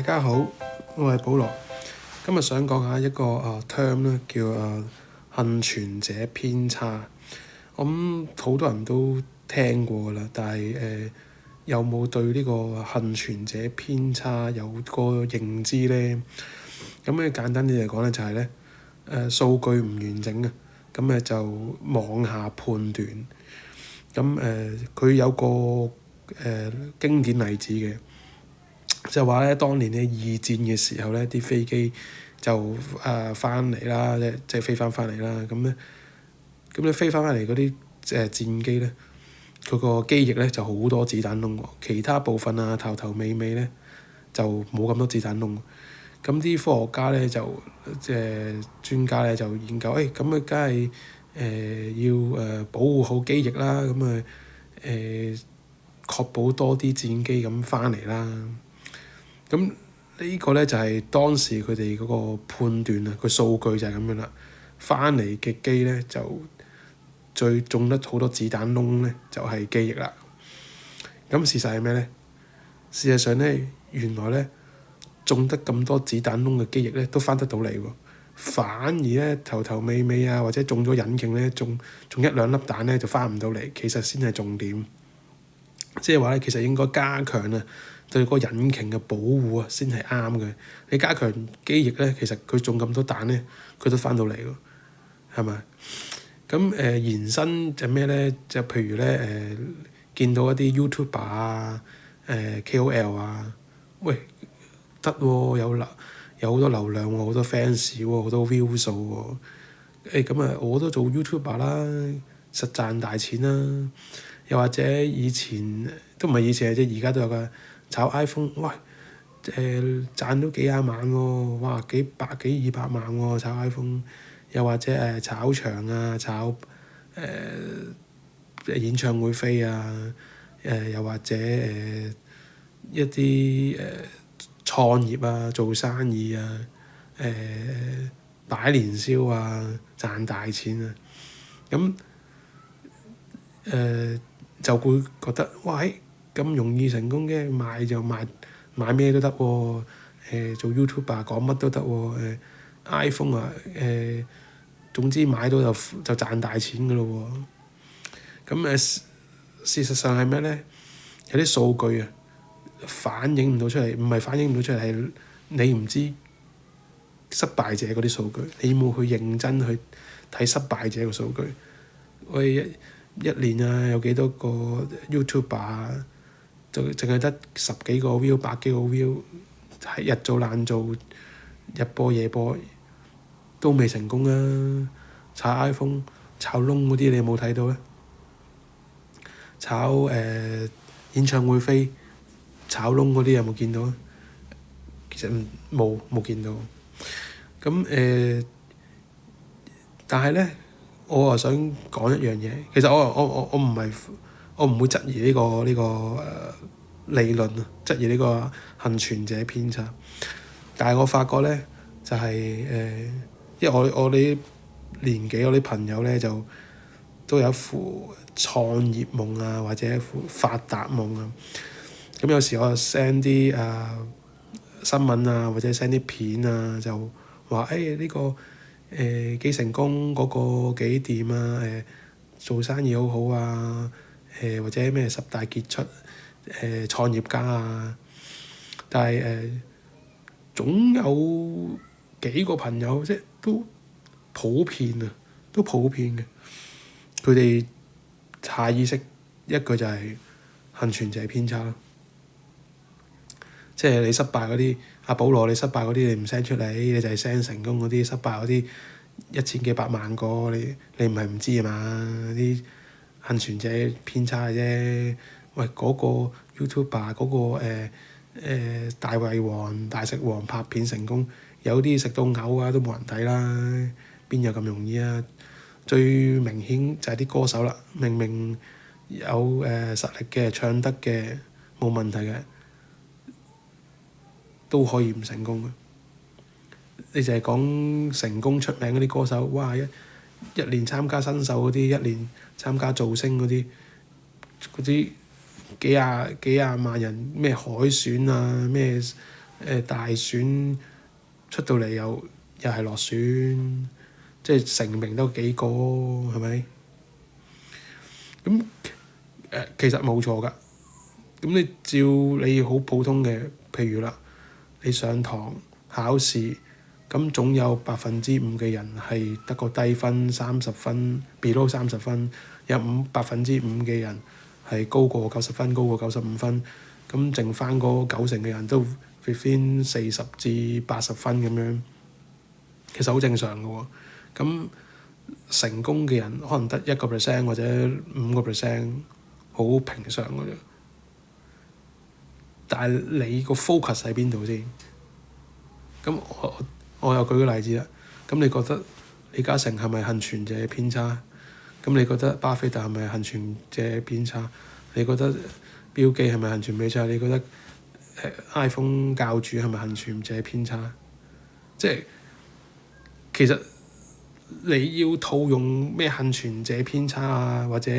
家好，我係保羅。今日想講下一個term 咧，叫幸存者偏差。我諗好多人都聽過啦，但係有冇對呢個幸存者偏差有個認知咧？咁咧簡單啲嚟講咧，就係咧數據唔完整啊，咁就妄下判斷。咁佢有個經典例子嘅。就話咧，當年咧二戰嘅時候咧，啲飛機就翻嚟啦，即係飛翻嚟啦。咁咧飛翻嚟嗰啲戰機咧，佢個機翼咧就好多子彈窿喎，其他部分頭尾咧就冇咁多子彈窿。咁啲科學家咧就專家咧就研究，咁梗係要保護好機翼啦，咁確保多啲戰機咁翻嚟啦。咁呢個咧就係當時佢哋嗰個判斷啊，個數據就係咁樣啦。翻嚟嘅機咧就最中得好多子彈窿咧，就係機翼啦。咁事實係咩咧？事實上咧，原來咧中得咁多子彈窿嘅機翼咧都翻得到嚟喎，反而咧頭尾或者中咗引擎咧，中一兩粒彈咧就翻唔到嚟，其實先係重點。即係話咧，其實應該加強對個引擎嘅保護啊，先係啱嘅。你加強機翼咧，其實佢中咁多彈咧，佢都翻到嚟喎，係咪？咁延伸就咩咧？就譬如咧見到一啲 YouTuber 啊、KOL 啊，喂得喎，有好多流量喎，好多 fans 喎，好多 view 數喎。咁我都做 YouTuber 啦，實賺大錢啦。又或者以前都唔係以前啫，而家都有㗎。炒 iPhone，喂賺到幾廿萬喎，哇幾百幾200萬喎，炒 iPhone。又或者炒場啊，炒演唱會飛啊，又或者一啲創業啊，做生意啊，擺年宵啊，賺大錢啊。咁就會覺得哇咁容易成功嘅，買咩都得喎。做 YouTuber 講乜都得喎。iPhone 總之買到就賺大錢㗎咯喎。咁事實上係咩咧？有啲數據反映唔到出嚟，唔係反映唔到出嚟，係你唔知失敗者嗰啲數據，你冇去認真去睇失敗者嘅數據。我哋一年有幾多個 YouTuber 就淨係得10幾個 view、100幾個 view， 係日做爛做，日播夜播都未成功啊！炒 iPhone、炒窿嗰啲你有冇睇到咧？炒演唱會飛、炒窿嗰啲有冇見到啊？其實冇見到。咁但係咧，我又想講一樣嘢。其實我唔會質疑呢個理論啊，質疑呢個幸存者偏差。但係我發覺咧，就係因為我啲年紀，我啲朋友咧就都有一副創業夢啊，或者一副發達夢啊。咁有時我就 send 啲新聞啊，或者 send 啲片啊，就話呢個幾成功，嗰個幾掂啊，做生意好好啊，或者咩10大傑出創業家啊。但係總有幾個朋友即係都普遍嘅，佢哋下意識一句就係幸存者偏差咯。即係你失敗嗰啲，阿保羅你失敗嗰啲你唔 send 出嚟，你就係 send 成功嗰啲。失敗嗰啲1000幾百萬個，你唔係唔知啊嘛？啲幸存者偏差嘅啫。喂，嗰個 YouTuber 嗰個大胃王、大食王拍片成功，有啲食到嘔啊，都冇人睇啦，邊有咁容易啊？最明顯就係啲歌手啦，明明有實力嘅、唱得嘅冇問題嘅，都可以唔成功嘅。你就係講成功出名嗰啲歌手，哇！一年參加新秀嗰啲，一年參加造星嗰啲幾廿萬人咩海選啊，咩大選出到嚟又係落選，即係成名都幾個係咪？咁其實冇錯㗎。咁你照你好普通嘅，譬如啦，你上堂考試，咁總有5%嘅人係得個低分30分 below 30分，有5%嘅人係高過90分，高過95分，咁剩翻嗰90%嘅人都 within 40至80分咁樣，其實好正常嘅喎。咁成功嘅人可能得1% 或者5%，好平常嘅啫。但係你個 focus 喺邊度先？咁我又舉個例子啦。咁你覺得李嘉誠係咪幸存者偏差？咁你覺得巴菲特係咪幸存者偏差？你覺得標記係咪幸存者偏差？你覺得iPhone 教主係咪幸存者偏差？即係其實你要套用咩幸存者偏差啊，或者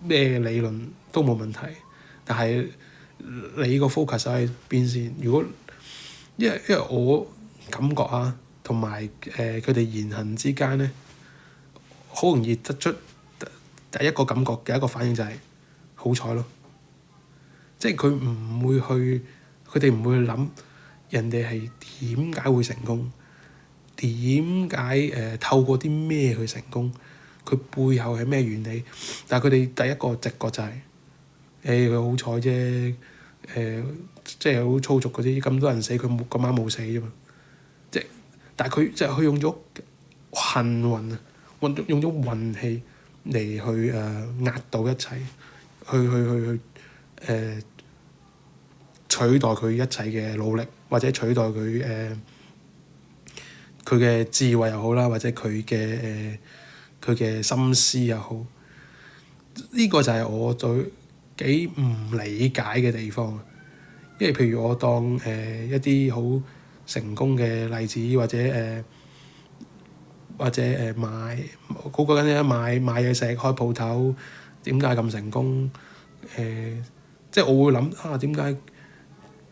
咩理論都冇問題，但係你個 focus 喺邊先？如果因為我感覺啊，同埋佢哋言行之間咧，好容易得出第一個感覺嘅一個反應就係好彩咯。即係佢哋唔會諗人哋係點解會成功，點解透過啲咩去成功，佢背後係咩原理？但係佢哋第一個直覺就係佢好彩啫。即係好粗俗嗰啲，咁多人死佢咁啱冇死啫嘛。但係佢用咗幸運啊，用咗運氣嚟去壓倒一切，去取代佢一切嘅努力，或者取代佢嘅智慧又好啦，或者佢嘅心思又好。呢個就係我最幾唔理解嘅地方。因為譬如我當一啲好成功嘅例子，或者賣嗰個人買嘢食開鋪頭，點解咁成功？即係我會諗點解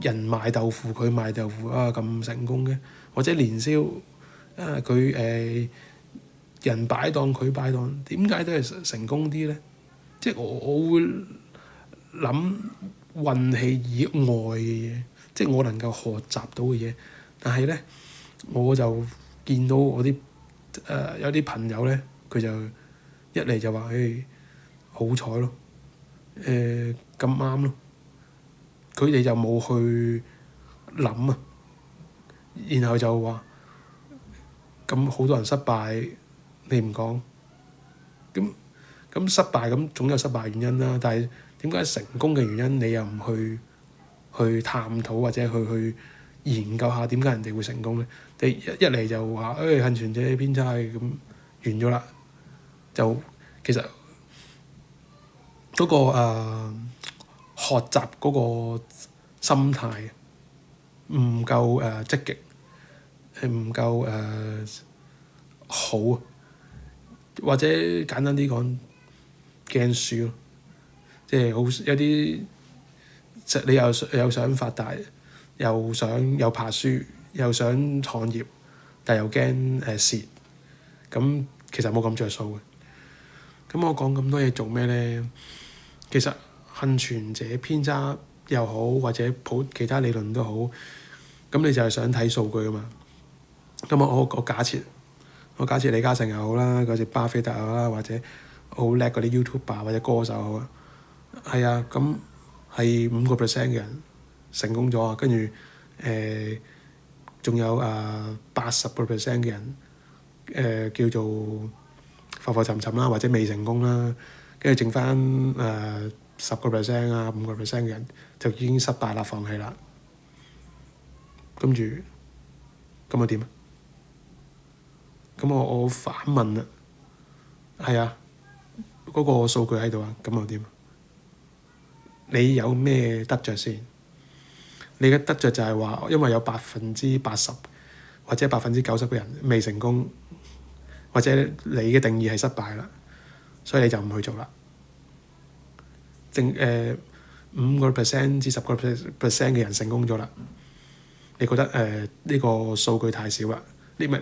人賣豆腐佢賣豆腐咁成功嘅？或者年宵佢人擺檔佢擺檔，點解都係成功啲咧？即係我會諗運氣以外嘅嘢，即係我能夠學習到嘅嘢。但係咧，我就見到我啲有啲朋友咧，佢就一嚟就話好彩咯，咁啱咯。佢哋就冇去諗啊，然後就話咁好多人失敗，你唔講，咁失敗咁總有失敗原因啦。但係點解成功嘅原因你又唔去探討，或者去研究下點解人哋會成功咧？你一嚟就話幸存者偏差咁完咗啦，就其實嗰個學習嗰個心態唔夠積極，唔夠好，或者簡單啲講驚輸咯。即係好有啲你又想發達，又怕輸，又想創業，但又驚蝕，咁其實冇咁着數嘅。咁我講咁多嘢做咩咧？其實幸存者偏差又好，或者其他理論都好，咁你就係想睇數據啊嘛。咁我假設李嘉誠又好啦，嗰隻巴菲特又好啦，或者好叻嗰啲 YouTuber 或者歌手好啊，係啊，咁係5% 嘅人成功咗啊，跟住仲有80% 嘅人叫做浮浮沉沉啦，或者未成功啦，跟住剩翻10% 5% 嘅人就已經失敗啦，放棄啦。跟住咁又點啊？咁我反問啦，係啊，嗰個數據喺度啊，咁又點？你有咩得着先？你嘅得着就係話，因為有80%或者90%嘅人未成功，或者你嘅定義係失敗啦，所以你就唔去做啦。5% 至10% 嘅人成功咗啦，你覺得呢個數據太少啦，呢個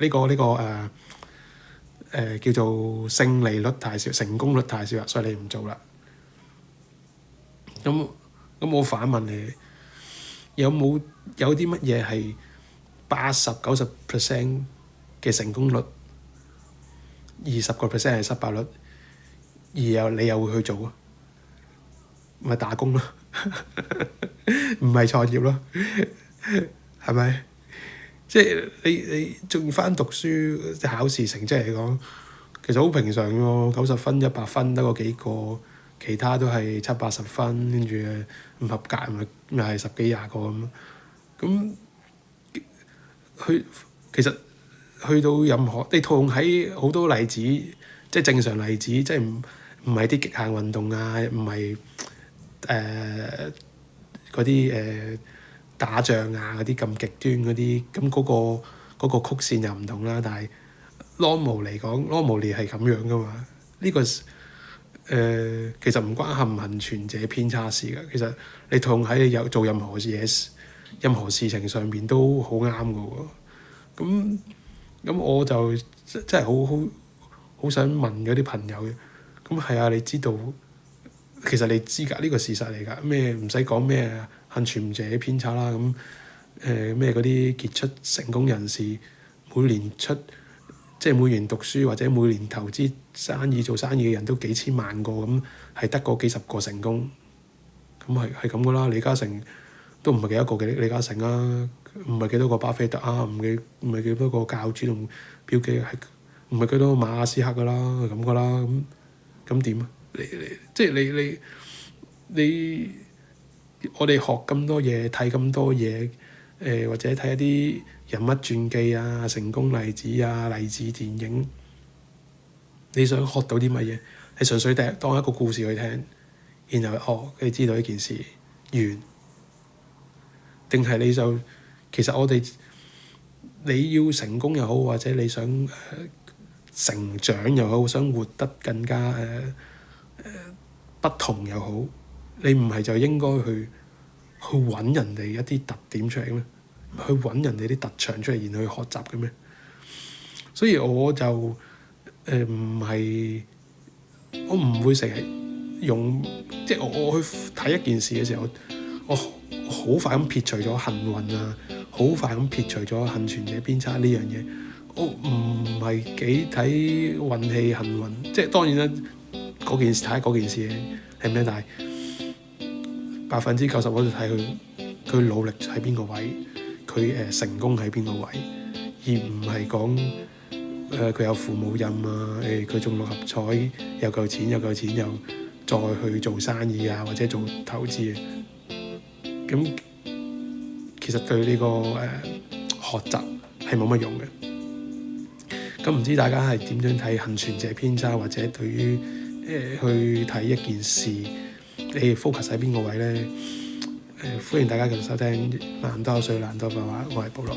叫做勝利率太少，成功率太少啦，所以你唔做啦。咁我反問你，有啲乜嘢係80-90% 嘅成功率，20% 係失敗率，而你又會去做啊？咪打工咯，唔係創業咯，係咪？即係你仲翻讀書，考試成績嚟講，其實好平常喎，90分、100分得嗰幾個，其他都係70-80分，跟住唔合格咪係10幾20個咁。咁其實去到任何你套用喺好多例子，即係正常例子，即係唔係啲極限運動啊，唔係嗰啲打仗啊嗰啲咁極端嗰啲，咁嗰個曲線又唔同啦。但係 normal 嚟講，normally 係咁樣噶嘛。呢個其實唔關幸唔幸存者偏差事㗎。其實你套用喺你有做任何嘢、任何事情上面都好啱㗎喎。咁我就真係好想問嗰啲朋友嘅。咁係啊，你知道其實你知㗎，呢個事實嚟㗎。咩唔使講咩幸存者偏差啦。咁咩嗰啲傑出成功人士每年即係每年讀書或者每年投資做生意嘅人都幾千萬個，咁係得嗰幾十個成功。咁係咁㗎啦。李嘉誠都唔係幾多個嘅李嘉誠啊，唔係幾多個巴菲特啊，唔係幾多個教主同標記，係唔係幾多個馬斯克㗎啦，係咁㗎啦。咁點啊？即係你我哋學咁多嘢，睇咁多嘢，或者睇一啲人物傳記啊、成功例子啊、勵志電影，你想學到啲乜嘢？係純粹當一個故事去聽，然後你知道呢件事完，定係其實你要成功又好，或者你想成長又好，想活得更加不同又好，你唔係就應該去揾人哋一啲特點出嚟咩？去揾人哋啲特長出嚟，然後去學習嘅咩？所以我就唔會成日用，即係我去睇一件事嘅時候，我好快咁撇除咗幸運啊，好快咁撇除咗幸存者偏差呢樣嘢。我唔係幾睇運氣幸運，即係當然啦，嗰件事睇嗰件事係咩？但係90%我就睇佢努力喺邊個位，佢成功喺邊個位，而唔係講佢有父母蔭啊，佢中6合彩有夠錢又再去做生意啊，或者做投資啊。咁其實對呢個學習係冇乜用嘅。咁唔知大家係點樣睇幸存者偏差，或者對於去睇一件事，你 focus 喺邊個位咧？歡迎大家繼續收聽《難多口水難多廢話》，我係保羅。